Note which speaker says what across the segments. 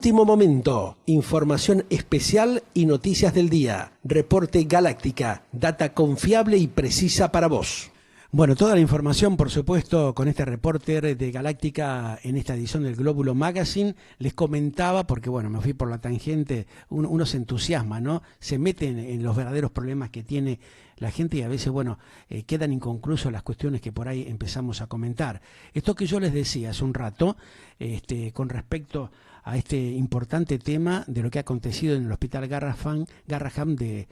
Speaker 1: Último momento, información especial y noticias del día. Reporte Galáctica, data confiable y precisa para vos.
Speaker 2: Bueno, toda la información, por supuesto, con este reporter de Galáctica en esta edición del Glóbulo Magazine. Les comentaba, porque bueno, me fui por la tangente, uno se entusiasma, ¿no? Se mete en los verdaderos problemas que tiene la gente y a veces, bueno, quedan inconclusas las cuestiones que por ahí empezamos a comentar. Esto que yo les decía hace un rato, con respecto a este importante tema de lo que ha acontecido en el Hospital Garrahan de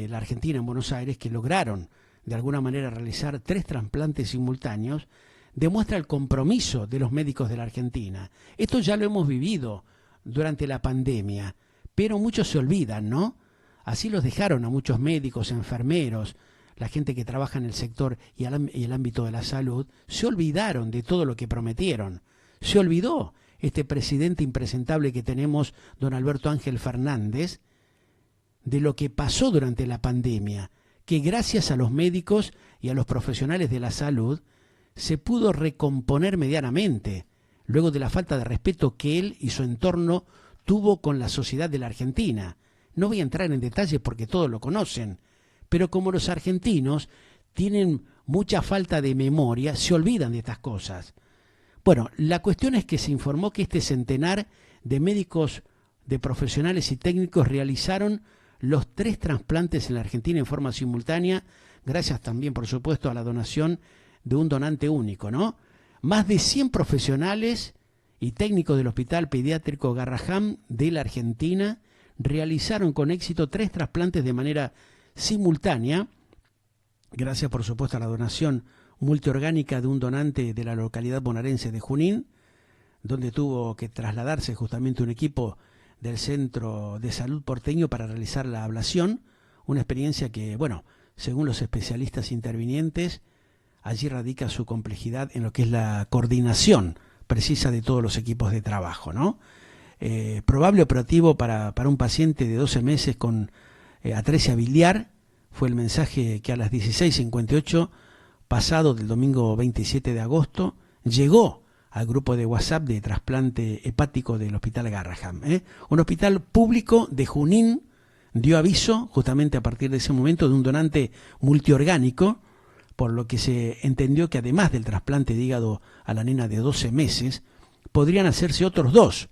Speaker 2: la Argentina, en Buenos Aires, que lograron de alguna manera realizar 3 trasplantes simultáneos, demuestra el compromiso de los médicos de la Argentina. Esto ya lo hemos vivido durante la pandemia, pero muchos se olvidan, ¿no? Así los dejaron a muchos médicos, enfermeros, la gente que trabaja en el sector y el ámbito de la salud, se olvidaron de todo lo que prometieron. Se olvidó este presidente impresentable que tenemos, don Alberto Ángel Fernández, de lo que pasó durante la pandemia, que gracias a los médicos y a los profesionales de la salud se pudo recomponer medianamente, luego de la falta de respeto que él y su entorno tuvo con la sociedad de la Argentina. No voy a entrar en detalles porque todos lo conocen, pero como los argentinos tienen mucha falta de memoria, se olvidan de estas cosas. Bueno, la cuestión es que se informó que este centenar de médicos, de profesionales y técnicos realizaron los 3 trasplantes en la Argentina en forma simultánea, gracias también, por supuesto, a la donación de un donante único, ¿no? Más de 100 profesionales y técnicos del Hospital Pediátrico Garrahan de la Argentina realizaron con éxito 3 trasplantes de manera simultánea, gracias, por supuesto, a la donación multiorgánica de un donante de la localidad bonaerense de Junín, donde tuvo que trasladarse justamente un equipo del Centro de Salud porteño para realizar la ablación, una experiencia que, bueno, según los especialistas intervinientes, allí radica su complejidad en lo que es la coordinación precisa de todos los equipos de trabajo, ¿no? Probable operativo para un paciente de 12 meses con atresia biliar, fue el mensaje que a las 16:58 pasado del domingo 27 de agosto llegó al grupo de WhatsApp de trasplante hepático del Hospital Garrahan. Un hospital público de Junín dio aviso justamente a partir de ese momento de un donante multiorgánico, por lo que se entendió que además del trasplante de hígado a la nena de 12 meses, podrían hacerse otros 2,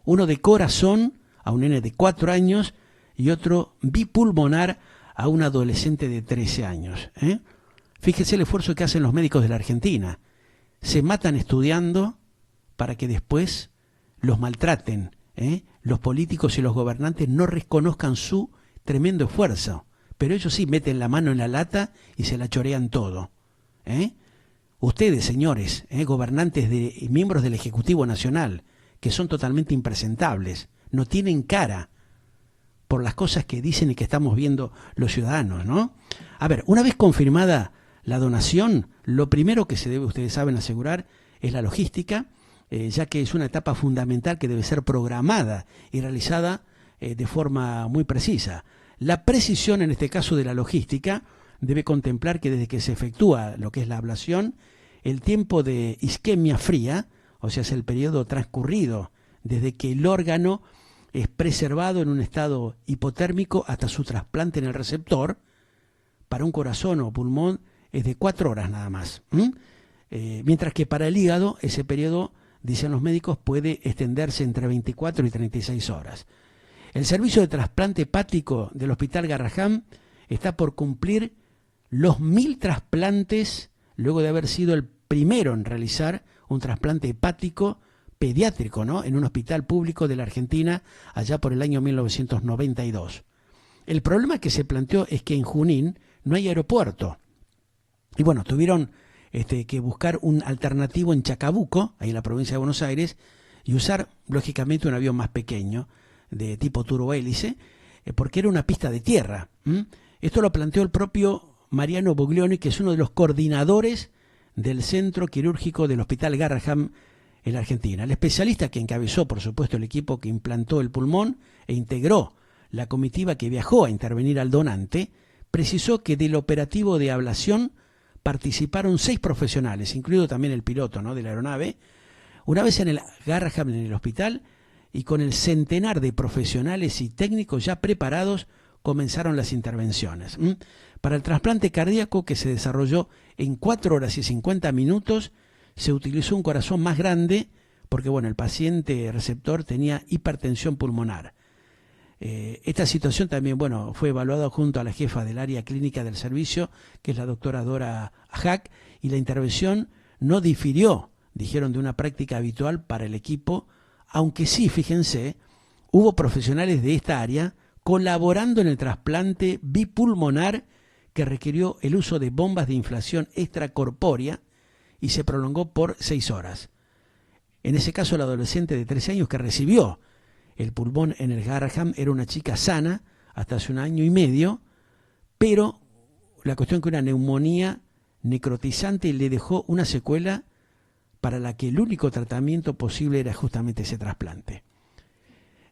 Speaker 2: uno de corazón a un nene de 4 años y otro bipulmonar a un adolescente de 13 años. Fíjese el esfuerzo que hacen los médicos de la Argentina. Se matan estudiando para que después los maltraten. Los políticos y los gobernantes no reconozcan su tremendo esfuerzo, pero ellos sí meten la mano en la lata y se la chorean todo. Ustedes, señores, gobernantes y miembros del Ejecutivo Nacional, que son totalmente impresentables, no tienen cara por las cosas que dicen y que estamos viendo los ciudadanos, ¿no? A ver, una vez confirmada la donación, lo primero que se debe, ustedes saben, asegurar es la logística, ya que es una etapa fundamental que debe ser programada y realizada de forma muy precisa. La precisión en este caso de la logística debe contemplar que desde que se efectúa lo que es la ablación, el tiempo de isquemia fría, o sea, es el periodo transcurrido desde que el órgano es preservado en un estado hipotérmico hasta su trasplante en el receptor, para un corazón o pulmón es de 4 horas nada más. Mientras que para el hígado ese periodo, dicen los médicos, puede extenderse entre 24 y 36 horas. El servicio de trasplante hepático del Hospital Garrahan está por cumplir los 1000 trasplantes luego de haber sido el primero en realizar un trasplante hepático pediátrico, ¿no?, en un hospital público de la Argentina allá por el año 1992. El problema que se planteó es que en Junín no hay aeropuerto. Y bueno, tuvieron que buscar un alternativo en Chacabuco, ahí en la provincia de Buenos Aires, y usar, lógicamente, un avión más pequeño, de tipo turbohélice, porque era una pista de tierra. Esto lo planteó el propio Mariano Buglioni, que es uno de los coordinadores del Centro Quirúrgico del Hospital Garrahan en la Argentina. El especialista que encabezó, por supuesto, el equipo que implantó el pulmón e integró la comitiva que viajó a intervenir al donante, precisó que del operativo de ablación participaron 6 profesionales, incluido también el piloto, ¿no?, de la aeronave. Una vez en el Garrahan, en el hospital, y con el centenar de profesionales y técnicos ya preparados comenzaron las intervenciones. Para el trasplante cardíaco, que se desarrolló en 4 horas y 50 minutos, se utilizó un corazón más grande porque bueno, el paciente receptor tenía hipertensión pulmonar. Esta situación también bueno, fue evaluada junto a la jefa del área clínica del servicio, que es la doctora Dora Hack, y la intervención no difirió, dijeron, de una práctica habitual para el equipo, aunque sí, fíjense, hubo profesionales de esta área colaborando en el trasplante bipulmonar que requirió el uso de bombas de inflación extracorpórea y se prolongó por 6 horas. En ese caso, la adolescente de 13 años que recibió el pulmón en el Garraham era una chica sana hasta hace 1 año y medio, pero la cuestión que una neumonía necrotizante le dejó una secuela para la que el único tratamiento posible era justamente ese trasplante.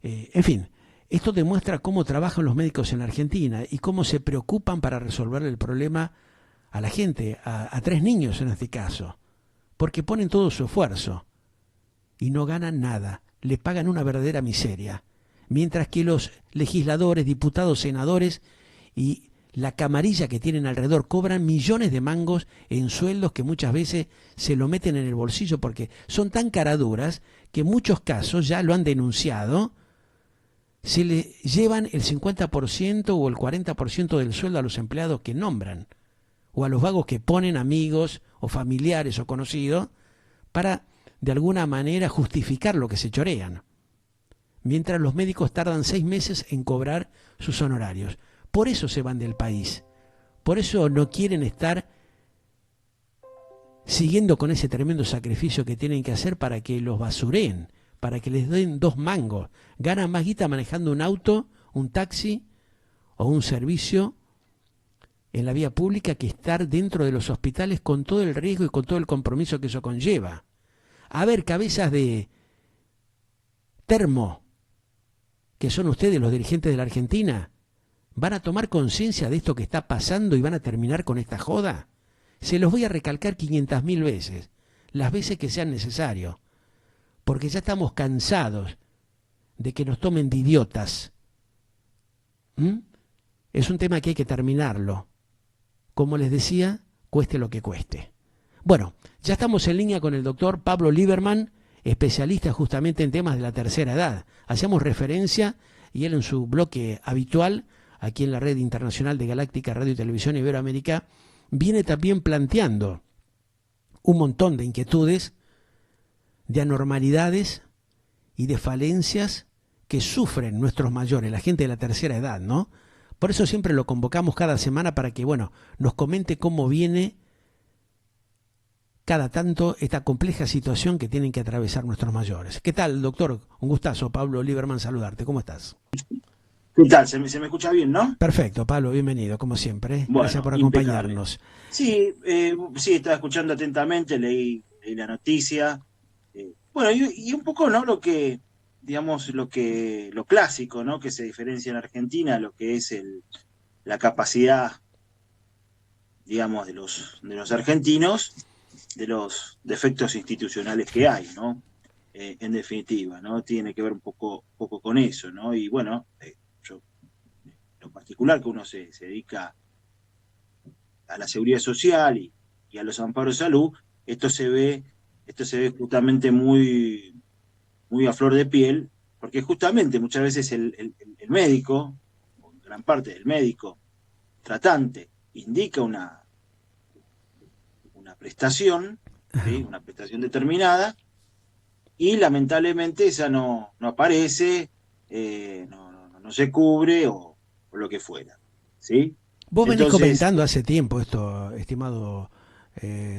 Speaker 2: En fin, esto demuestra cómo trabajan los médicos en la Argentina y cómo se preocupan para resolver el problema a la gente, a 3 niños en este caso, porque ponen todo su esfuerzo y no ganan nada, le pagan una verdadera miseria, mientras que los legisladores, diputados, senadores y la camarilla que tienen alrededor cobran millones de mangos en sueldos que muchas veces se lo meten en el bolsillo porque son tan caraduras que en muchos casos ya lo han denunciado, se le llevan el 50% o el 40% del sueldo a los empleados que nombran o a los vagos que ponen amigos o familiares o conocidos para de alguna manera justificar lo que se chorean, mientras los médicos tardan 6 meses en cobrar sus honorarios. Por eso se van del país, por eso no quieren estar siguiendo con ese tremendo sacrificio que tienen que hacer para que los basureen, para que les den 2 mangos. Ganan más guita manejando un auto, un taxi o un servicio en la vía pública que estar dentro de los hospitales con todo el riesgo y con todo el compromiso que eso conlleva. A ver, cabezas de termo, que son ustedes los dirigentes de la Argentina, ¿van a tomar conciencia de esto que está pasando y van a terminar con esta joda? Se los voy a recalcar 500.000 veces, las veces que sean necesario, porque ya estamos cansados de que nos tomen de idiotas. Es un tema que hay que terminarlo. Como les decía, cueste lo que cueste. Bueno, ya estamos en línea con el doctor Pablo Lieberman, especialista justamente en temas de la tercera edad. Hacemos referencia, y él en su bloque habitual, aquí en la red internacional de Galáctica Radio y Televisión Iberoamérica, viene también planteando un montón de inquietudes, de anormalidades y de falencias que sufren nuestros mayores, la gente de la tercera edad, ¿no? Por eso siempre lo convocamos cada semana para que, bueno, nos comente cómo viene cada tanto esta compleja situación que tienen que atravesar nuestros mayores. ¿Qué tal, doctor? Un gustazo, Pablo Lieberman, saludarte. ¿Cómo estás?
Speaker 3: ¿Qué tal? ¿Se me escucha bien, no?
Speaker 2: Perfecto, Pablo, bienvenido, como siempre.
Speaker 3: Bueno,
Speaker 2: gracias por acompañarnos.
Speaker 3: Sí, sí, estaba escuchando atentamente, leí la noticia. Bueno, y un poco, ¿no? Lo que, digamos, lo clásico, ¿no? Que se diferencia en Argentina, lo que es la capacidad, digamos, de los argentinos, de los defectos institucionales que hay, ¿no? En definitiva, ¿no? Tiene que ver un poco con eso, ¿no? Y bueno, yo, en lo particular que uno se dedica a la seguridad social y a los amparos de salud, esto se ve justamente muy, muy a flor de piel, porque justamente muchas veces el médico, o gran parte del médico tratante, indica una prestación, ¿sí? Una prestación determinada, y lamentablemente esa no aparece, no se cubre o lo que fuera, ¿sí?
Speaker 2: Vos venís comentando hace tiempo esto, estimado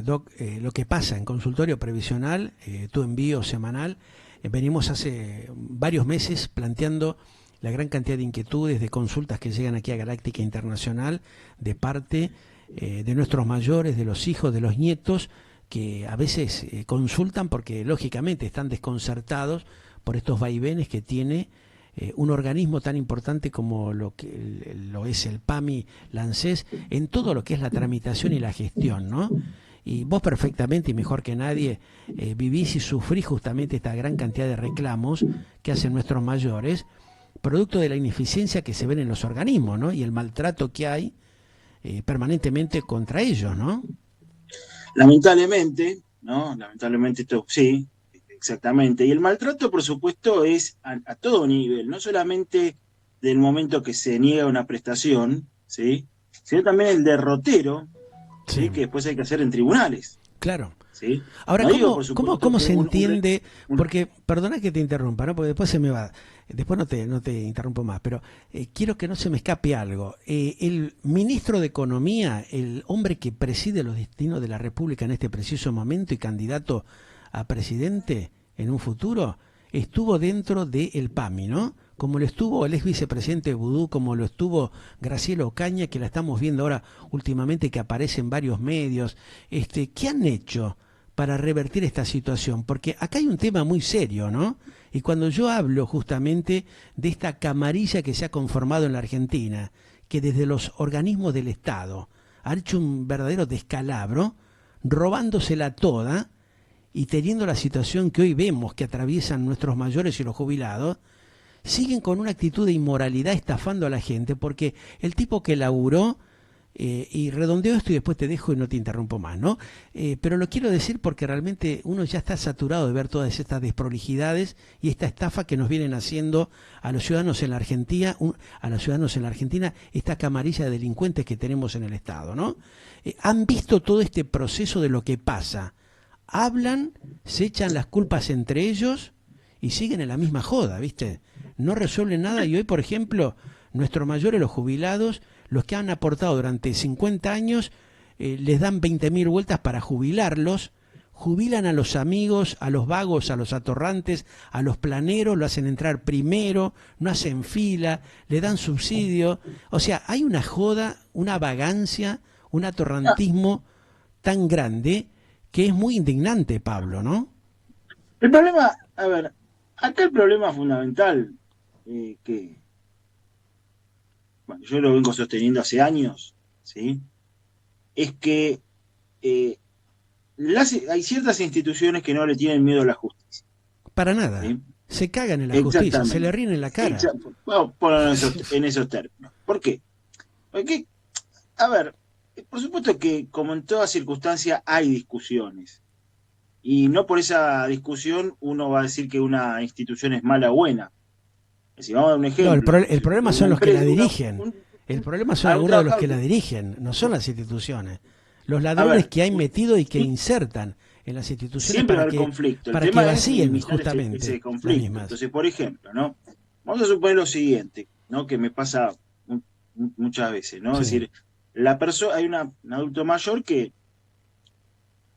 Speaker 2: Doc, lo que pasa en consultorio previsional, tu envío semanal. Venimos hace varios meses planteando la gran cantidad de inquietudes, de consultas que llegan aquí a Galáctica Internacional de parte de nuestros mayores, de los hijos, de los nietos, que a veces consultan porque lógicamente están desconcertados por estos vaivenes que tiene un organismo tan importante como lo es el PAMI, la ANSES, en todo lo que es la tramitación y la gestión, ¿no? y vos perfectamente y mejor que nadie vivís y sufrís justamente esta gran cantidad de reclamos que hacen nuestros mayores, producto de la ineficiencia que se ven en los organismos, ¿no? Y el maltrato que hay permanentemente contra ellos, ¿no?
Speaker 3: Lamentablemente, ¿no? Lamentablemente esto, sí, exactamente. Y el maltrato, por supuesto, es a todo nivel, no solamente del momento que se niega una prestación, ¿sí? Sino también el derrotero, ¿sí?
Speaker 2: Sí,
Speaker 3: Que después hay que hacer en tribunales,
Speaker 2: claro.
Speaker 3: ¿sí?
Speaker 2: Ahora,
Speaker 3: No digo, por supuesto,
Speaker 2: ¿cómo
Speaker 3: que
Speaker 2: se entiende? Porque, perdona que te interrumpa, ¿no? Porque después se me va. Después no te interrumpo más, pero quiero que no se me escape algo. El ministro de Economía, el hombre que preside los destinos de la República en este preciso momento y candidato a presidente en un futuro, estuvo dentro del PAMI, ¿no? Como lo estuvo el ex vicepresidente de Vudú, como lo estuvo Graciela Ocaña, que la estamos viendo ahora últimamente que aparece en varios medios. ¿Qué han hecho para revertir esta situación? Porque acá hay un tema muy serio, ¿no? Y cuando yo hablo justamente de esta camarilla que se ha conformado en la Argentina, que desde los organismos del Estado ha hecho un verdadero descalabro, robándosela toda y teniendo la situación que hoy vemos que atraviesan nuestros mayores y los jubilados, siguen con una actitud de inmoralidad estafando a la gente, porque el tipo que laburó, y redondeo esto y después te dejo y no te interrumpo más, ¿no? Pero lo quiero decir porque realmente uno ya está saturado de ver todas estas desprolijidades y esta estafa que nos vienen haciendo a los ciudadanos en la Argentina, esta camarilla de delincuentes que tenemos en el Estado, ¿no? Han visto todo este proceso de lo que pasa, hablan, se echan las culpas entre ellos y siguen en la misma joda, ¿viste? No resuelven nada y hoy, por ejemplo, nuestros mayores, los jubilados, los que han aportado durante 50 años, les dan 20.000 vueltas para jubilarlos, jubilan a los amigos, a los vagos, a los atorrantes, a los planeros, lo hacen entrar primero, no hacen fila, le dan subsidio. O sea, hay una joda, una vagancia, un atorrantismo tan grande que es muy indignante, Pablo, ¿no?
Speaker 3: el problema, a ver, acá el problema fundamental, que bueno, yo lo vengo sosteniendo hace años, ¿sí? Es que eh, hay ciertas instituciones que no le tienen miedo a la justicia,
Speaker 2: Para nada.
Speaker 3: ¿sí?
Speaker 2: Se cagan en la justicia, se le
Speaker 3: Exactamente.
Speaker 2: ríen en la cara.
Speaker 3: Vamos a ponerlo en esos términos. ¿Por qué? Porque, a ver, por supuesto que como en toda circunstancia hay discusiones. Y no por esa discusión uno va a decir que una institución es mala o buena. Si vamos a dar un
Speaker 2: No,
Speaker 3: ejemplo,
Speaker 2: el problema
Speaker 3: una
Speaker 2: son los que la
Speaker 3: empresa,
Speaker 2: dirigen. El problema son
Speaker 3: a un
Speaker 2: algunos de los que
Speaker 3: trabajador
Speaker 2: la dirigen, no son las instituciones. Los
Speaker 3: a
Speaker 2: ladrones
Speaker 3: ver,
Speaker 2: que hay metido y que
Speaker 3: sí,
Speaker 2: insertan en las instituciones
Speaker 3: siempre va a haber conflicto. El
Speaker 2: para que
Speaker 3: tema es
Speaker 2: vacíen
Speaker 3: minimizar ese
Speaker 2: justamente las
Speaker 3: conflicto.
Speaker 2: mismas.
Speaker 3: Entonces, por ejemplo, ¿no? Vamos a suponer lo siguiente, ¿no? Que me pasa muchas veces, ¿no? Es
Speaker 2: Sí.
Speaker 3: decir, hay un adulto mayor que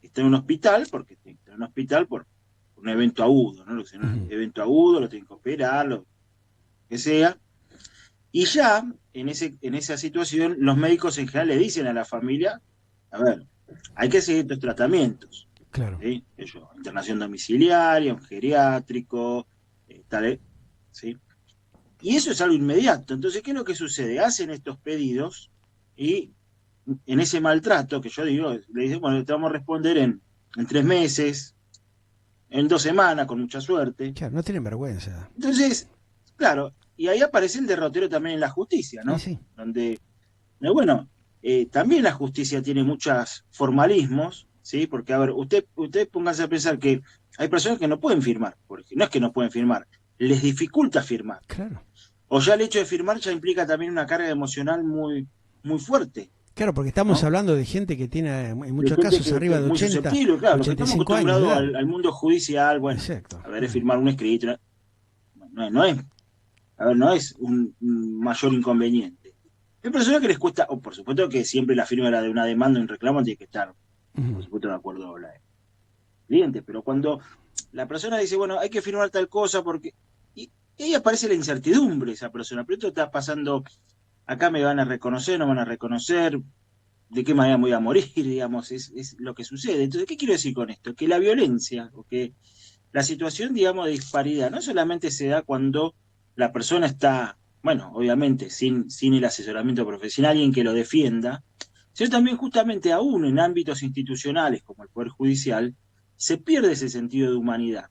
Speaker 3: está en un hospital, porque está en un hospital por un evento agudo, ¿no? Un
Speaker 2: Ujú.
Speaker 3: evento agudo, lo tienen que operar, lo que sea. Y ya, en esa situación, los médicos en general le dicen a la familia, a ver, hay que seguir estos tratamientos,
Speaker 2: Claro.
Speaker 3: ¿sí? Internación domiciliaria, un geriátrico, tal, ¿sí? Y eso es algo inmediato. Entonces, ¿qué es lo que sucede? Hacen estos pedidos y en ese maltrato que yo digo, le dicen, bueno, te vamos a responder en 3 meses, en 2 semanas, con mucha suerte.
Speaker 2: Claro, no tienen vergüenza.
Speaker 3: Entonces, claro, y ahí aparece el derrotero también en la justicia,
Speaker 2: Y
Speaker 3: ¿no?
Speaker 2: sí,
Speaker 3: Donde, bueno, también la justicia tiene muchos formalismos, ¿sí? Porque, a ver, usted póngase a pensar que hay personas que no pueden firmar, porque no es que no pueden firmar, les dificulta firmar.
Speaker 2: claro.
Speaker 3: O ya el hecho de firmar ya implica también una carga emocional muy, muy fuerte,
Speaker 2: Claro, porque estamos
Speaker 3: ¿no?
Speaker 2: hablando de gente que tiene en
Speaker 3: De
Speaker 2: muchos
Speaker 3: gente
Speaker 2: casos
Speaker 3: que
Speaker 2: arriba
Speaker 3: es
Speaker 2: de
Speaker 3: muy
Speaker 2: 80,
Speaker 3: susceptible, claro, los que estamos
Speaker 2: 85 años de
Speaker 3: acostumbrados
Speaker 2: edad.
Speaker 3: al mundo judicial, bueno,
Speaker 2: Exacto.
Speaker 3: a ver, es firmar un escrito, no es, a ver, no es un mayor inconveniente. Hay personas que les cuesta, o por supuesto que siempre la firma de una demanda, un reclamo, tiene que estar, por
Speaker 2: Ujú.
Speaker 3: supuesto, de acuerdo con la cliente, pero cuando la persona dice, bueno, hay que firmar tal cosa porque... Y ahí aparece la incertidumbre esa persona, pero esto está pasando, acá me van a reconocer, no me van a reconocer, de qué manera me voy a morir, digamos, es lo que sucede. Entonces, ¿qué quiero decir con esto? Que la violencia, o que la situación, digamos, de disparidad, no solamente se da cuando la persona está, bueno, obviamente, sin el asesoramiento profesional, alguien que lo defienda, sino también justamente aún en ámbitos institucionales como el Poder Judicial, se pierde ese sentido de humanidad.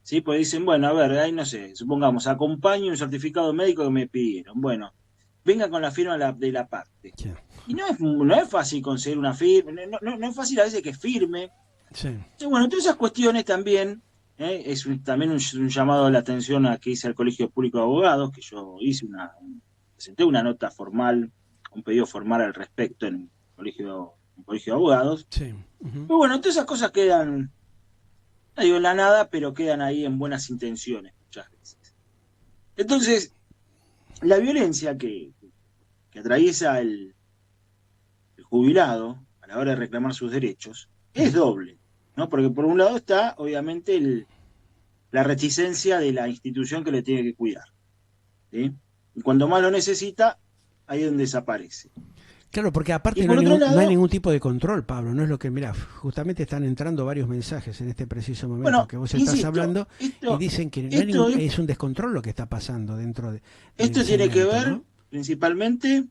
Speaker 3: ¿Sí? Pues dicen, bueno, a ver, ahí no sé, supongamos, acompaño un certificado médico que me pidieron. Bueno, venga con la firma de la parte.
Speaker 2: Sí.
Speaker 3: Y no es fácil conseguir una firma, no es fácil a veces que firme.
Speaker 2: Sí.
Speaker 3: Entonces, bueno, todas esas cuestiones también, también un llamado a la atención a que hice al Colegio Público de Abogados, que yo presenté una nota formal, un pedido formal al respecto en el colegio de Abogados.
Speaker 2: Sí. Uh-huh.
Speaker 3: Pero bueno, todas esas cosas quedan, no digo en la nada, pero quedan ahí en buenas intenciones muchas veces. Entonces, la violencia que atraviesa el jubilado a la hora de reclamar sus derechos es doble, ¿no? Porque por un lado está, obviamente, la reticencia de la institución que le tiene que cuidar, ¿sí? Y cuando más lo necesita, ahí es donde desaparece.
Speaker 2: Claro, porque
Speaker 3: Y
Speaker 2: aparte
Speaker 3: por otro
Speaker 2: no hay
Speaker 3: lado,
Speaker 2: ningún tipo de control, Pablo. No es lo que, mira, justamente están entrando varios mensajes en este preciso momento
Speaker 3: bueno,
Speaker 2: que vos estás
Speaker 3: insisto,
Speaker 2: hablando y dicen que no hay
Speaker 3: esto,
Speaker 2: es un descontrol lo que está pasando dentro del
Speaker 3: esto tiene que
Speaker 2: segmento,
Speaker 3: ver
Speaker 2: ¿no?
Speaker 3: principalmente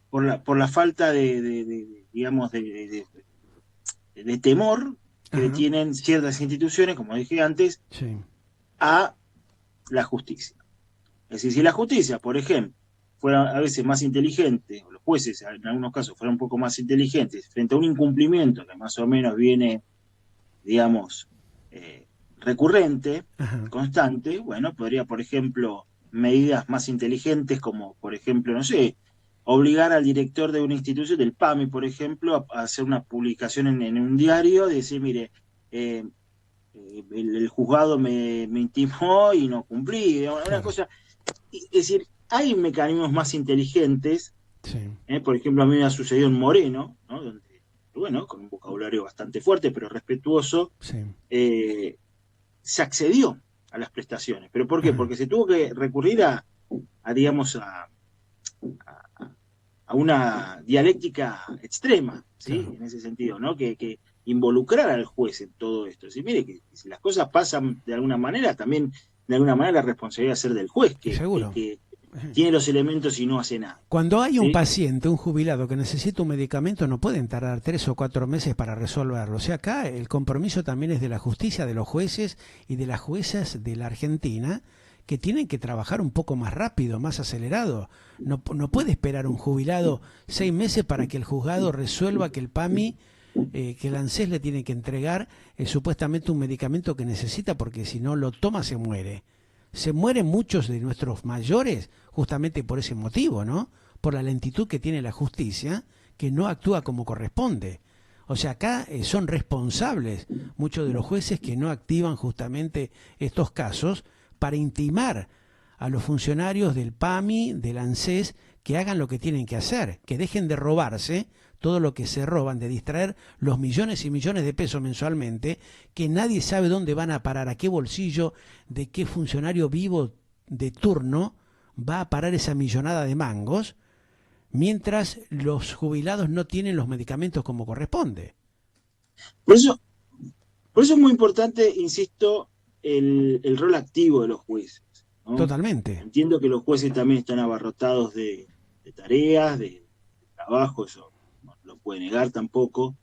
Speaker 3: por la falta digamos, de temor que le
Speaker 2: Ajá,
Speaker 3: tienen ciertas instituciones, como dije antes,
Speaker 2: sí,
Speaker 3: a la justicia. Es decir, si la justicia, por ejemplo, fuera a veces más inteligente, o los jueces en algunos casos fueran un poco más inteligentes frente a un incumplimiento que más o menos viene, digamos, recurrente,
Speaker 2: ajá,
Speaker 3: constante, bueno, podría, por ejemplo, medidas más inteligentes como, por ejemplo, no sé, obligar al director de una institución, del PAMI, por ejemplo, a hacer una publicación en un diario, de decir, mire, eh, el juzgado me intimó y no cumplí, digamos, una
Speaker 2: claro,
Speaker 3: cosa, es decir, hay mecanismos más inteligentes,
Speaker 2: sí,
Speaker 3: por ejemplo, a mí me ha sucedido en Moreno, ¿no? Donde, bueno, con un vocabulario bastante fuerte, pero respetuoso,
Speaker 2: sí,
Speaker 3: eh, se accedió a las prestaciones. ¿Pero por qué?
Speaker 2: ajá,
Speaker 3: Porque se tuvo que recurrir digamos, a una dialéctica extrema, ¿sí?
Speaker 2: claro.
Speaker 3: En ese sentido, ¿no? Que involucrar al juez en todo esto. Si mire que si las cosas pasan de alguna manera, también de alguna manera la responsabilidad va a ser del juez,
Speaker 2: Seguro.
Speaker 3: que tiene los elementos y no hace nada.
Speaker 2: Cuando hay un
Speaker 3: ¿Sí?
Speaker 2: paciente, un jubilado que necesita un medicamento, no pueden tardar 3 o 4 meses para resolverlo. O sea, acá el compromiso también es de la justicia, de los jueces y de las juezas de la Argentina, que tienen que trabajar un poco más rápido, más acelerado. No puede esperar un jubilado 6 meses para que el juzgado resuelva que el PAMI, que el ANSES le tiene que entregar supuestamente un medicamento que necesita, porque si no lo toma se muere. Se mueren muchos de nuestros mayores justamente por ese motivo, ¿no? Por la lentitud que tiene la justicia, que no actúa como corresponde. O sea, acá son responsables muchos de los jueces que no activan justamente estos casos para intimar a los funcionarios del PAMI, del ANSES, que hagan lo que tienen que hacer, que dejen de robarse todo lo que se roban, de distraer los millones y millones de pesos mensualmente, que nadie sabe dónde van a parar, a qué bolsillo de qué funcionario vivo de turno va a parar esa millonada de mangos, mientras los jubilados no tienen los medicamentos como corresponde.
Speaker 3: Por eso, por eso es muy importante, insisto, el rol activo de los jueces, ¿no?
Speaker 2: Totalmente.
Speaker 3: Entiendo que los jueces también están abarrotados de tareas, de trabajo, eso no lo puede negar tampoco,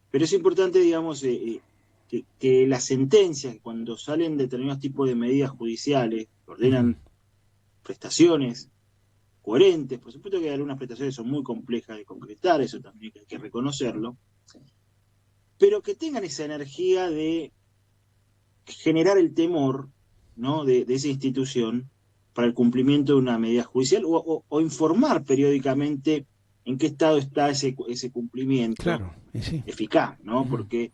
Speaker 3: pero es importante, digamos, que las sentencias, cuando salen determinados tipos de medidas judiciales, que
Speaker 2: Ujú.
Speaker 3: ordenan prestaciones coherentes, por supuesto que algunas prestaciones son muy complejas de concretar, eso también hay que reconocerlo, pero que tengan esa energía de generar el temor, ¿no? de esa institución para el cumplimiento de una medida judicial o informar periódicamente en qué estado está ese cumplimiento
Speaker 2: Claro, y sí.
Speaker 3: eficaz, ¿no?
Speaker 2: Ujú.
Speaker 3: Porque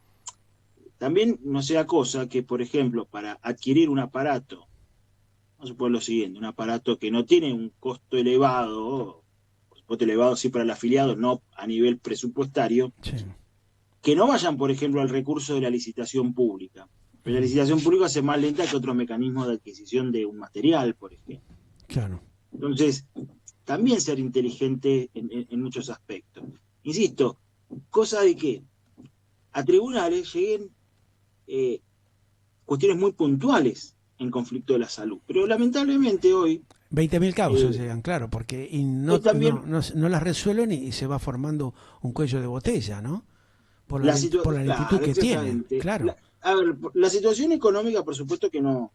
Speaker 3: también no sea cosa que, por ejemplo, para adquirir un aparato, vamos a suponer lo siguiente, un aparato que no tiene un costo elevado, por supuesto elevado sí para el afiliado, no a nivel presupuestario,
Speaker 2: Sí.
Speaker 3: que no vayan, por ejemplo, al recurso de la licitación pública. Pero la
Speaker 2: Ujú.
Speaker 3: licitación pública es más lenta que otros mecanismos de adquisición de un material, por ejemplo.
Speaker 2: Claro.
Speaker 3: Entonces, también ser inteligente en muchos aspectos. Insisto, cosa de que a tribunales lleguen cuestiones muy puntuales en conflicto de la salud. Pero lamentablemente hoy
Speaker 2: 20.000 causas llegan, claro, porque y no,
Speaker 3: también
Speaker 2: no las resuelven y se va formando un cuello de botella, ¿no? Por la lentitud
Speaker 3: claro,
Speaker 2: que tienen,
Speaker 3: exactamente.
Speaker 2: claro.
Speaker 3: A ver, la situación económica, por supuesto que no,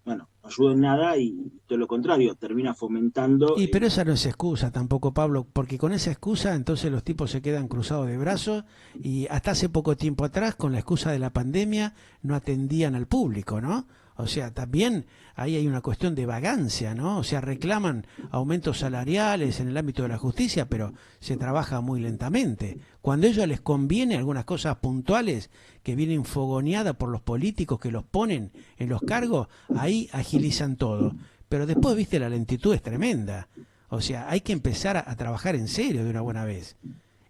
Speaker 3: bueno, no ayuda en nada y todo lo contrario, termina fomentando
Speaker 2: Y pero esa no es excusa tampoco, Pablo, porque con esa excusa entonces los tipos se quedan cruzados de brazos y hasta hace poco tiempo atrás, con la excusa de la pandemia, no atendían al público, ¿no? O sea, también ahí hay una cuestión de vagancia, ¿no? O sea, reclaman aumentos salariales en el ámbito de la justicia, pero se trabaja muy lentamente. Cuando a ellos les conviene algunas cosas puntuales que vienen fogoneadas por los políticos que los ponen en los cargos, ahí agilizan todo. Pero después, viste, la lentitud es tremenda. O sea, hay que empezar a trabajar en serio de una buena vez.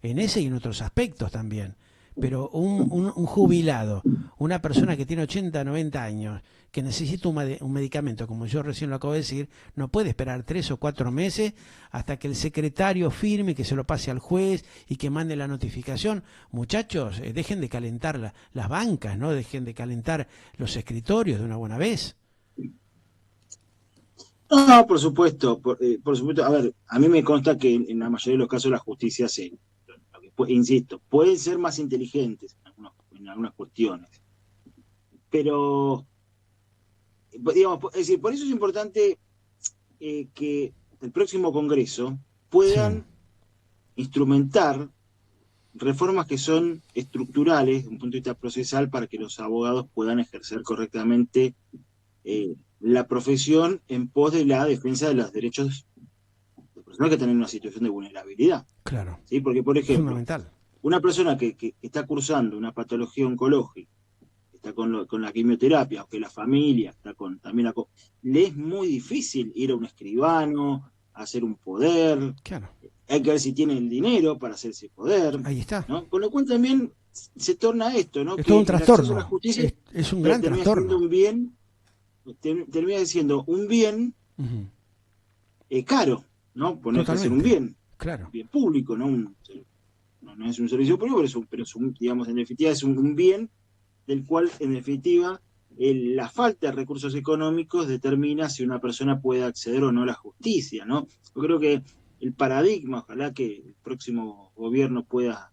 Speaker 2: En ese y en otros aspectos también. Pero un jubilado, una persona que tiene 80, 90 años, que necesita un medicamento, como yo recién lo acabo de decir, no puede esperar 3 o 4 meses hasta que el secretario firme, que se lo pase al juez y que mande la notificación. Muchachos, dejen de calentar las bancas, ¿no? Dejen de calentar los escritorios de una buena vez.
Speaker 3: No, por supuesto, a ver, a mí me consta que en la mayoría de los casos la justicia insisto, pueden ser más inteligentes en algunas cuestiones, pero, digamos, es decir, por eso es importante que el próximo Congreso
Speaker 2: Sí.
Speaker 3: puedan instrumentar reformas que son estructurales desde un punto de vista procesal para que los abogados puedan ejercer correctamente la profesión en pos de la defensa de los derechos de personas que están en una situación de vulnerabilidad.
Speaker 2: Claro,
Speaker 3: ¿Sí? Porque, por ejemplo,
Speaker 2: fundamental.
Speaker 3: una persona que está cursando una patología oncológica, que está con la quimioterapia, o que la familia está con también le es muy difícil ir a un escribano, a hacer un poder,
Speaker 2: Claro,
Speaker 3: hay que ver si tiene el dinero para hacer ese poder,
Speaker 2: ahí está.
Speaker 3: ¿no? Con lo cual también se torna esto, ¿no?
Speaker 2: Es todo un
Speaker 3: Que el acceso a la
Speaker 2: trastorno,
Speaker 3: justicia
Speaker 2: es un gran
Speaker 3: termina siendo
Speaker 2: trastorno.
Speaker 3: un bien, termina siendo un bien
Speaker 2: Ujú.
Speaker 3: caro, ¿no? Por no deja de ser
Speaker 2: Totalmente,
Speaker 3: un
Speaker 2: claro.
Speaker 3: bien público, ¿no? No es un servicio público, pero digamos, en definitiva es un bien del cual, en definitiva, la falta de recursos económicos determina si una persona puede acceder o no a la justicia, ¿no? Yo creo que el paradigma, ojalá que el próximo gobierno pueda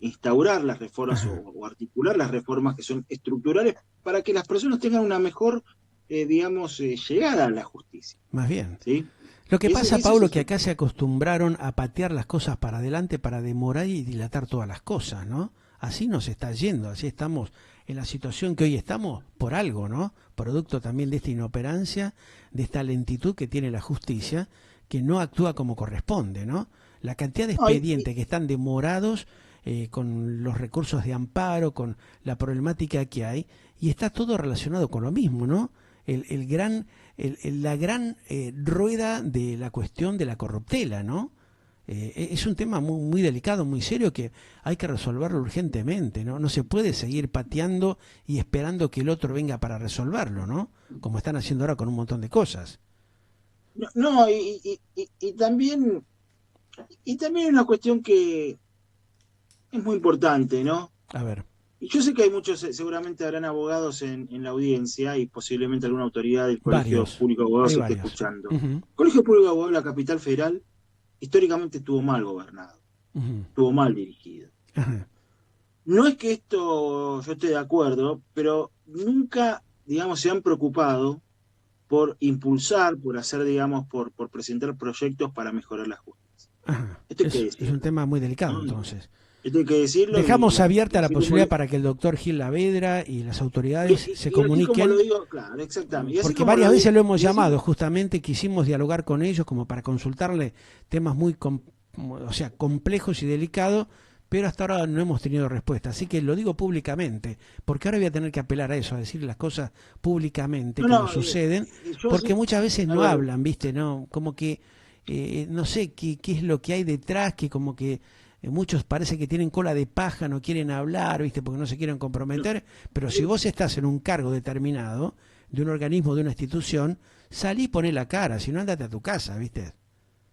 Speaker 3: instaurar las reformas
Speaker 2: Ajá.
Speaker 3: o articular las reformas que son estructurales para que las personas tengan una mejor, digamos, llegada a la justicia,
Speaker 2: Más bien.
Speaker 3: ¿sí?
Speaker 2: Lo que pasa,
Speaker 3: Ese es
Speaker 2: Pablo,
Speaker 3: el
Speaker 2: que acá se acostumbraron a patear las cosas para adelante para demorar y dilatar todas las cosas, ¿no? Así nos está yendo, así estamos en la situación que hoy estamos por algo, ¿no? Producto también de esta inoperancia, de esta lentitud que tiene la justicia, que no actúa como corresponde, ¿no? La cantidad de
Speaker 3: no,
Speaker 2: expedientes que están demorados con los recursos de amparo, con la problemática que hay, y está todo relacionado con lo mismo, ¿no? El gran, la gran rueda de la cuestión de la corruptela, ¿no? Es un tema muy, muy delicado, muy serio, que hay que resolverlo urgentemente, ¿no? No se puede seguir pateando y esperando que el otro venga para resolverlo, ¿no? Como están haciendo ahora con un montón de cosas.
Speaker 3: no, no, y también hay una cuestión que es muy importante, ¿no?
Speaker 2: A ver,
Speaker 3: Y yo sé que hay muchos, seguramente habrán abogados en la audiencia y posiblemente alguna autoridad del Colegio
Speaker 2: varios,
Speaker 3: Público de Abogados
Speaker 2: hay
Speaker 3: se esté
Speaker 2: varios.
Speaker 3: escuchando.
Speaker 2: Ujú,
Speaker 3: El Colegio Público de Abogados de la capital federal históricamente estuvo mal gobernado,
Speaker 2: ujú,
Speaker 3: estuvo mal dirigido.
Speaker 2: ajá,
Speaker 3: No es que esto yo esté de acuerdo, pero nunca, digamos, se han preocupado por impulsar, por hacer, digamos, por presentar proyectos para mejorar la justicia.
Speaker 2: ajá.
Speaker 3: Esto hay que
Speaker 2: Es un
Speaker 3: decirlo,
Speaker 2: tema muy delicado,
Speaker 3: ¿no?
Speaker 2: entonces.
Speaker 3: Esto hay que decirlo
Speaker 2: Dejamos
Speaker 3: y
Speaker 2: abierta la
Speaker 3: así como
Speaker 2: posibilidad para que el doctor Gil Lavedra y las autoridades se
Speaker 3: y así como lo
Speaker 2: comuniquen,
Speaker 3: digo, claro, exactamente. Y así
Speaker 2: porque
Speaker 3: como lo
Speaker 2: varias
Speaker 3: digo,
Speaker 2: veces lo hemos
Speaker 3: y así,
Speaker 2: llamado, justamente quisimos dialogar con ellos como para consultarle temas muy, o sea, complejos y delicados, pero hasta ahora no hemos tenido respuesta. Así que lo digo públicamente, porque ahora voy a tener que apelar a eso, a decir las cosas públicamente
Speaker 3: no,
Speaker 2: que nos
Speaker 3: no,
Speaker 2: suceden,
Speaker 3: yo
Speaker 2: porque
Speaker 3: sí,
Speaker 2: muchas veces
Speaker 3: a
Speaker 2: no
Speaker 3: ver,
Speaker 2: hablan, ¿viste? No, como que no sé qué es lo que hay detrás, que como que muchos parece que tienen cola de paja, no quieren hablar, ¿viste? Porque no se quieren
Speaker 3: no,
Speaker 2: comprometer, pero si
Speaker 3: eh,
Speaker 2: vos estás en un cargo determinado, de un organismo, de una institución, salí y poné la cara, si no andate a tu casa, ¿viste?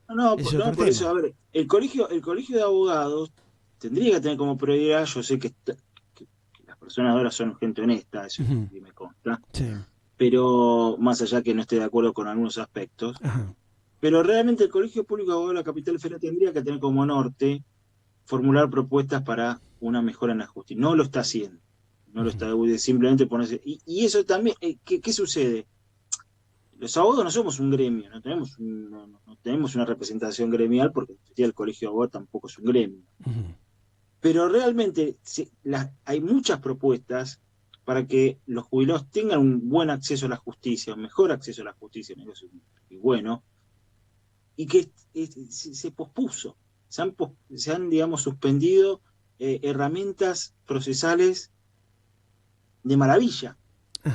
Speaker 3: no,
Speaker 2: Ese es
Speaker 3: no,
Speaker 2: otro
Speaker 3: por eso, a
Speaker 2: tema.
Speaker 3: ver, el colegio de abogados tendría que tener como prioridad, yo sé que las personas ahora son gente honesta, eso
Speaker 2: Ujú,
Speaker 3: sí me consta,
Speaker 2: sí,
Speaker 3: pero más allá que no esté de acuerdo con algunos aspectos.
Speaker 2: Ajá.
Speaker 3: Pero realmente el Colegio Público de Abogados de la Capital Federal tendría que tener como norte formular propuestas para una mejora en la justicia. No lo está haciendo. No lo está, simplemente ponerse. Y eso también, ¿qué sucede? Los abogados no somos un gremio, no tenemos una representación gremial, porque el Colegio de Abogados tampoco es un gremio. Pero realmente hay muchas propuestas para que los jubilados tengan un buen acceso a la justicia, un mejor acceso a la justicia, y bueno, y que se pospuso, se han digamos, suspendido herramientas procesales de maravilla.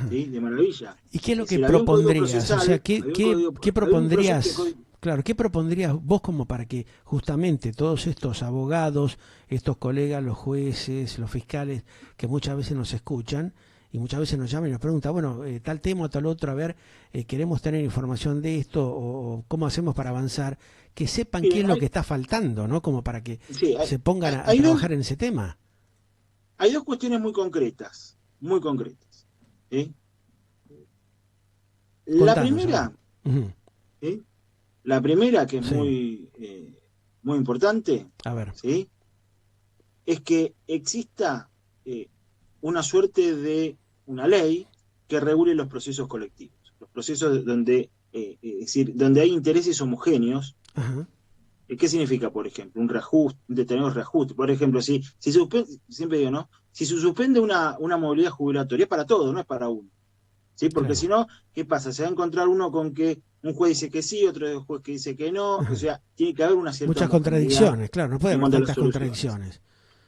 Speaker 3: ¿Sí? De maravilla.
Speaker 2: ¿Y qué es lo
Speaker 3: Es
Speaker 2: que
Speaker 3: decir, había un código
Speaker 2: propondrías? O sea,
Speaker 3: procesal,
Speaker 2: ¿qué
Speaker 3: había un proyecto
Speaker 2: propondrías?
Speaker 3: de código.
Speaker 2: Claro, ¿qué propondrías vos como para que justamente todos estos abogados, estos colegas, los jueces, los fiscales, que muchas veces nos escuchan y muchas veces nos llaman y nos preguntan, bueno, tal tema o tal otro, a ver, queremos tener información de esto o cómo hacemos para avanzar, que sepan qué es lo que está faltando, ¿no? Como para que
Speaker 3: Sí,
Speaker 2: se pongan a trabajar en ese tema.
Speaker 3: Hay dos cuestiones muy concretas, muy concretas. ¿Sí? La
Speaker 2: Contanos,
Speaker 3: primera,
Speaker 2: uh-huh.
Speaker 3: ¿sí? La primera, que es
Speaker 2: Sí.
Speaker 3: muy importante,
Speaker 2: A ver.
Speaker 3: ¿sí? Es que exista una suerte de una ley que regule los procesos colectivos, los procesos donde, es decir, donde hay intereses homogéneos.
Speaker 2: Ajá.
Speaker 3: ¿Qué significa, por ejemplo? Un reajuste, un determinado reajuste. Por ejemplo, si se suspende, siempre digo, ¿no? Si se suspende una movilidad jubilatoria, es para todo, no es para uno. ¿Sí? Porque
Speaker 2: Claro.
Speaker 3: si no, ¿qué pasa? Se va a encontrar uno con que un juez dice que sí, otro juez que dice que no.
Speaker 2: Ajá.
Speaker 3: O sea, tiene que haber una cierta
Speaker 2: Muchas
Speaker 3: homogeneidad
Speaker 2: contradicciones, claro, no puede
Speaker 3: en
Speaker 2: haber
Speaker 3: cuanto a las
Speaker 2: tantas
Speaker 3: soluciones.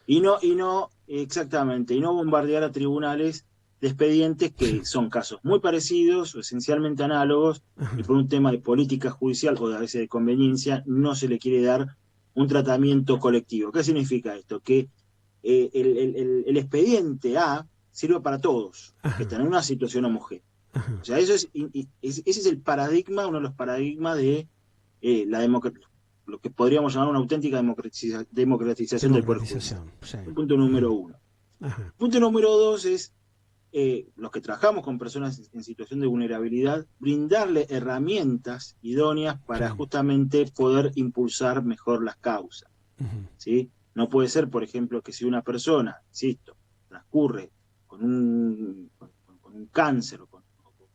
Speaker 2: contradicciones.
Speaker 3: Exactamente, y no bombardear a tribunales de expedientes que son casos muy parecidos o esencialmente análogos,
Speaker 2: Ajá.
Speaker 3: y por un tema de política judicial o a veces de conveniencia, no se le quiere dar un tratamiento colectivo. ¿Qué significa esto? Que el expediente A sirve para todos, que están en una situación homogénea.
Speaker 2: Ajá.
Speaker 3: O sea, ese es el paradigma, uno de los paradigmas de la democracia, lo que podríamos llamar una auténtica democratización del Poder Judicial.
Speaker 2: Sí.
Speaker 3: Punto número uno.
Speaker 2: Ajá.
Speaker 3: Punto número dos es, los que trabajamos con personas en situación de vulnerabilidad, brindarle herramientas idóneas para
Speaker 2: Sí.
Speaker 3: justamente poder impulsar mejor las causas. ¿Sí? No puede ser, por ejemplo, que si una persona, insisto, transcurre con un cáncer o con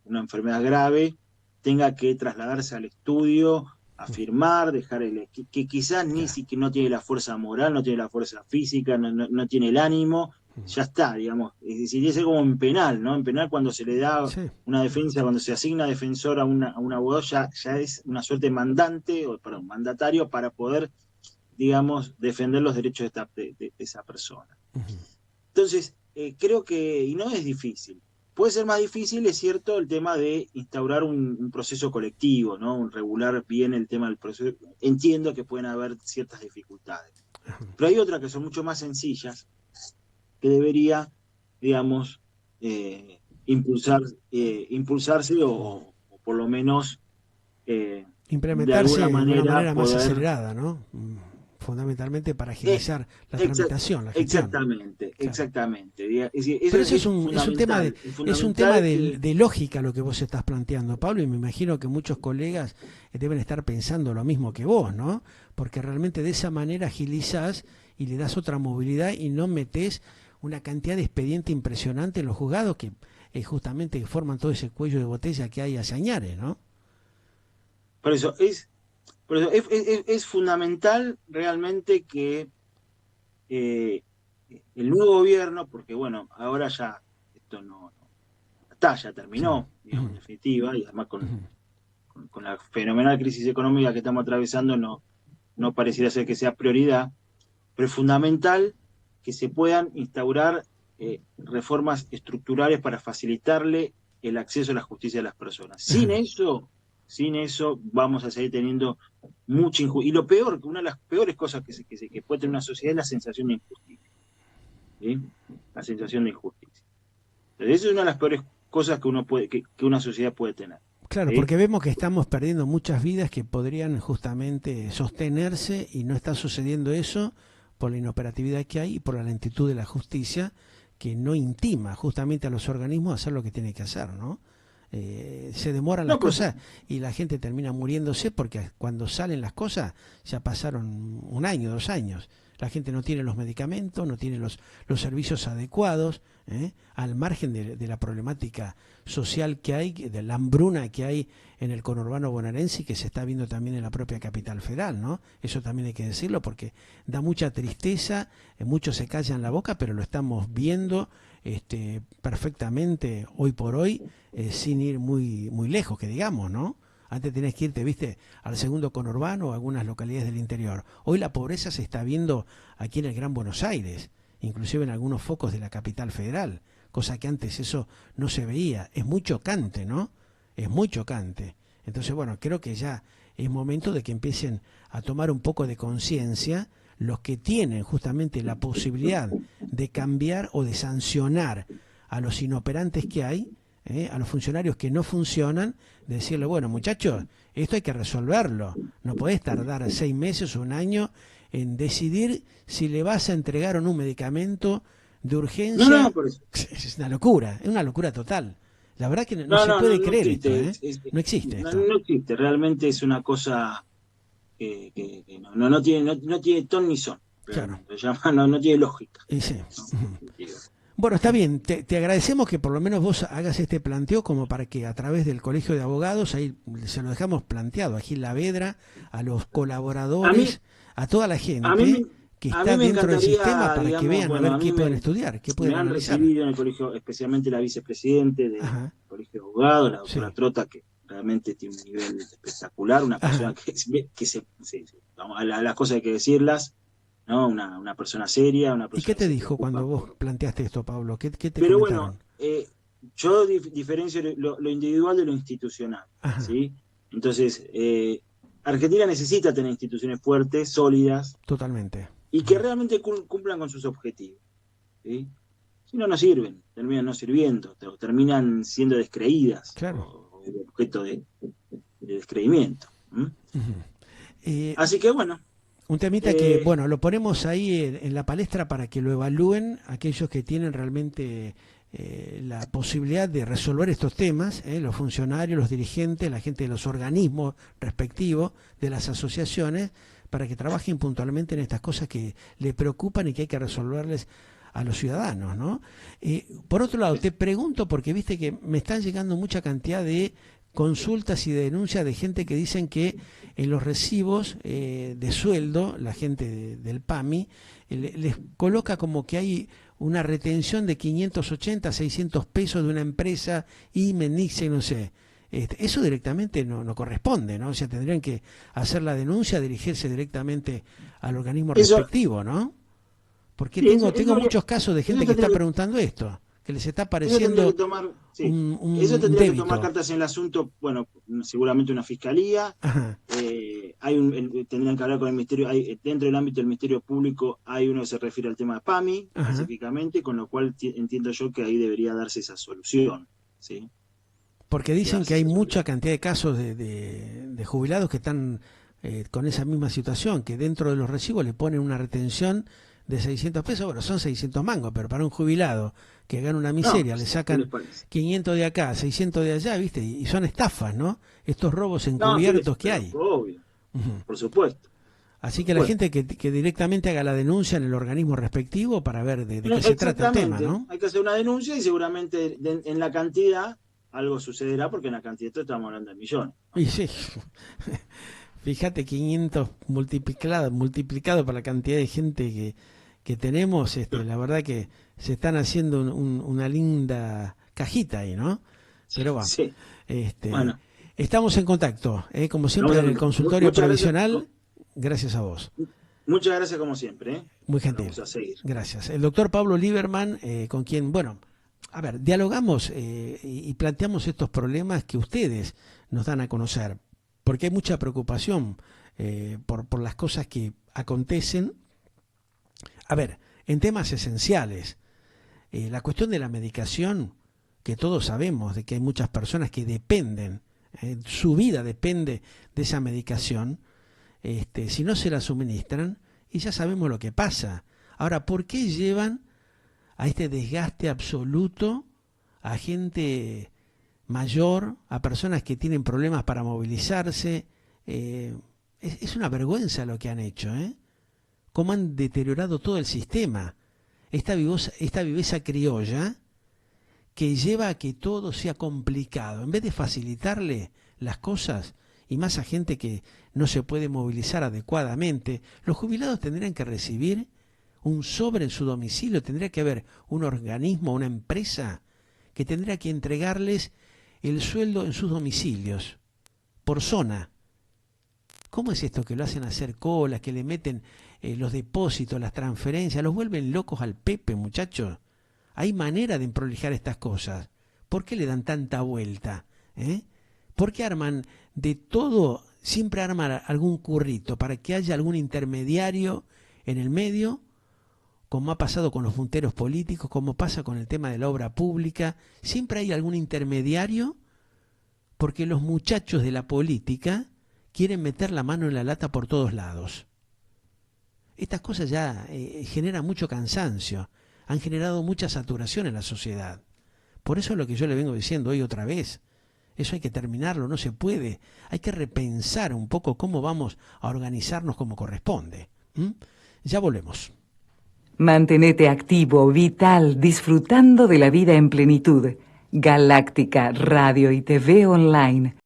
Speaker 3: una enfermedad grave, tenga que trasladarse al estudio a firmar, dejar que quizás ni siquiera no tiene la fuerza moral, no tiene la fuerza física, no tiene el ánimo, ya está, digamos. Es decir, es como en penal, ¿no? En penal, cuando se le da una defensa, cuando se asigna defensor a un abogado, ya es una suerte mandatario para poder, digamos, defender los derechos de esa persona. Entonces, creo que, y no es difícil. Puede ser más difícil, es cierto, el tema de instaurar un proceso colectivo, ¿no? Un regular bien el tema del proceso. Entiendo que pueden haber ciertas dificultades. Pero hay otras que son mucho más sencillas, que debería, digamos, impulsarse o por lo menos
Speaker 2: Implementarse
Speaker 3: de alguna
Speaker 2: de una manera más
Speaker 3: poder...
Speaker 2: acelerada, ¿no? Fundamentalmente para agilizar la tramitación, la gestión.
Speaker 3: Exactamente,
Speaker 2: Claro.
Speaker 3: exactamente. Eso
Speaker 2: Pero eso es un tema
Speaker 3: que...
Speaker 2: de lógica lo que vos estás planteando, Pablo, y me imagino que muchos colegas deben estar pensando lo mismo que vos, ¿no? Porque realmente de esa manera agilizás y le das otra movilidad y no metés una cantidad de expediente impresionante en los juzgados que justamente forman todo ese cuello de botella que hay hace añares, ¿no?
Speaker 3: Por eso es fundamental realmente que el nuevo gobierno, porque bueno, ahora ya esto ya terminó, digamos, en definitiva, y además con la fenomenal crisis económica que estamos atravesando, no pareciera ser que sea prioridad, pero es fundamental que se puedan instaurar reformas estructurales para facilitarle el acceso a la justicia de las personas. Sin eso vamos a seguir teniendo mucha injusticia. Y lo peor, una de las peores cosas que puede tener una sociedad es la sensación de injusticia. ¿Sí? La sensación de injusticia. Entonces, esa es una de las peores cosas que una sociedad puede tener.
Speaker 2: Claro,
Speaker 3: ¿sí?
Speaker 2: porque vemos que estamos perdiendo muchas vidas que podrían justamente sostenerse y no está sucediendo eso por la inoperatividad que hay y por la lentitud de la justicia que no intima justamente a los organismos a hacer lo que tiene que hacer, ¿no? Se demoran las cosas y la gente termina muriéndose porque cuando salen las cosas ya pasaron 1 año, 2 años. La gente no tiene los medicamentos, no tiene los servicios adecuados, al margen de la problemática social que hay, de la hambruna que hay en el conurbano bonaerense y que se está viendo también en la propia capital federal, ¿no? Eso también hay que decirlo porque da mucha tristeza, muchos se callan la boca, pero lo estamos viendo perfectamente hoy por hoy, sin ir muy, muy lejos, que digamos, ¿no? Antes tenés que irte, viste, al segundo conurbano o a algunas localidades del interior. Hoy la pobreza se está viendo aquí en el Gran Buenos Aires, inclusive en algunos focos de la capital federal, cosa que antes eso no se veía. Es muy chocante, ¿no? Es muy chocante. Entonces, bueno, creo que ya es momento de que empiecen a tomar un poco de conciencia los que tienen justamente la posibilidad de cambiar o de sancionar a los inoperantes que hay, a los funcionarios que no funcionan, de decirle, bueno, muchachos, esto hay que resolverlo. No podés tardar 6 meses o 1 año en decidir si le vas a entregar o no un medicamento de urgencia.
Speaker 3: No, por eso.
Speaker 2: Es una locura total. La verdad que no se puede creer
Speaker 3: existe,
Speaker 2: esto, no existe esto.
Speaker 3: No existe, realmente es una cosa que no tiene ton ni son.
Speaker 2: Claro.
Speaker 3: No tiene lógica.
Speaker 2: Sí. Bueno, está bien, te agradecemos que por lo menos vos hagas este planteo como para que a través del Colegio de Abogados, ahí se lo dejamos planteado, a Gil Lavedra, a los colaboradores, a toda la gente que está dentro del sistema para que vean a ver qué pueden estudiar, qué pueden analizar.
Speaker 3: Me han recibido en el colegio, especialmente la vicepresidente del Colegio de Abogados, la doctora Trota, que realmente tiene un nivel espectacular, una persona que se vamos, las cosas hay que decirlas, ¿no? Una persona seria, una persona.
Speaker 2: ¿Y qué te dijo cuando vos planteaste esto, Pablo? ¿Qué te
Speaker 3: Pero
Speaker 2: comentaron?
Speaker 3: Bueno, yo diferencio lo individual de lo institucional, ¿sí? Entonces, Argentina necesita tener instituciones fuertes, sólidas.
Speaker 2: Totalmente.
Speaker 3: Y que realmente cumplan con sus objetivos, ¿sí? Si no, no sirven, terminan no sirviendo, terminan siendo descreídas,
Speaker 2: claro,
Speaker 3: o objeto de descreimiento. Así que bueno.
Speaker 2: Un temita que, bueno, lo ponemos ahí en la palestra para que lo evalúen aquellos que tienen realmente la posibilidad de resolver estos temas, los funcionarios, los dirigentes, la gente de los organismos respectivos, de las asociaciones, para que trabajen puntualmente en estas cosas que le preocupan y que hay que resolverles a los ciudadanos, ¿no? Por otro lado, te pregunto, porque viste que me están llegando mucha cantidad de consultas y de denuncias de gente que dicen que en los recibos de sueldo, la gente del PAMI, les coloca como que hay una retención de 580, 600 pesos de una empresa y me dice, no sé. Eso directamente no corresponde, ¿no? O sea, tendrían que hacer la denuncia, dirigirse directamente al organismo respectivo, ¿no? Porque tengo muchos casos de gente que está preguntando esto, que les está pareciendo
Speaker 3: eso tendría que tomar cartas en el asunto, bueno, seguramente una fiscalía, tendrían que hablar con el Ministerio, dentro del ámbito del Ministerio Público hay uno que se refiere al tema de PAMI, específicamente, con lo cual entiendo yo que ahí debería darse esa solución, ¿sí?
Speaker 2: Porque dicen que hay mucha cantidad de casos de jubilados que están con esa misma situación, que dentro de los recibos le ponen una retención de 600 pesos, bueno, son 600 mangos, pero para un jubilado que gana una miseria, le sacan 500 de acá, 600 de allá, ¿viste? Y son estafas, ¿no? Estos robos encubiertos que hay.
Speaker 3: Obvio, por supuesto.
Speaker 2: Así que la gente que directamente haga la denuncia en el organismo respectivo para ver de qué se trata el tema, ¿no?
Speaker 3: Hay que hacer una denuncia y seguramente en la cantidad algo sucederá, porque en la cantidad estamos hablando de millones, ¿no?
Speaker 2: Y sí, fíjate, 500 multiplicado por la cantidad de gente que tenemos, la verdad que se están haciendo una linda cajita ahí, ¿no? Pero vamos,
Speaker 3: sí.
Speaker 2: Bueno. Estamos en contacto, como siempre, en el consultorio provisional. Gracias a vos.
Speaker 3: Muchas gracias como siempre.
Speaker 2: Muy gentil.
Speaker 3: Vamos a seguir.
Speaker 2: Gracias. El doctor Pablo Lieberman, con quien, bueno, a ver, dialogamos y planteamos estos problemas que ustedes nos dan a conocer, porque hay mucha preocupación por las cosas que acontecen. A ver, en temas esenciales, la cuestión de la medicación, que todos sabemos de que hay muchas personas que dependen, su vida depende de esa medicación, si no se la suministran, y ya sabemos lo que pasa. Ahora, ¿por qué llevan a este desgaste absoluto a gente mayor, a personas que tienen problemas para movilizarse. Es una vergüenza lo que han hecho, ¿eh? Cómo han deteriorado todo el sistema. Esta viveza criolla que lleva a que todo sea complicado. En vez de facilitarle las cosas, y más a gente que no se puede movilizar adecuadamente, los jubilados tendrían que recibir un sobre en su domicilio, tendría que haber un organismo, una empresa que tendría que entregarles el sueldo en sus domicilios, por zona. ¿Cómo es esto que lo hacen hacer colas, que le meten los depósitos, las transferencias, los vuelven locos al Pepe, muchachos? Hay manera de emprolijar estas cosas. ¿Por qué le dan tanta vuelta? ¿Por qué arman de todo, siempre arman algún currito para que haya algún intermediario en el medio, como ha pasado con los punteros políticos, como pasa con el tema de la obra pública? Siempre hay algún intermediario porque los muchachos de la política quieren meter la mano en la lata por todos lados. Estas cosas ya generan mucho cansancio, han generado mucha saturación en la sociedad. Por eso es lo que yo le vengo diciendo hoy otra vez. Eso hay que terminarlo, no se puede. Hay que repensar un poco cómo vamos a organizarnos como corresponde. Ya volvemos.
Speaker 4: Mantenete activo, vital, disfrutando de la vida en plenitud. Galáctica Radio y TV Online.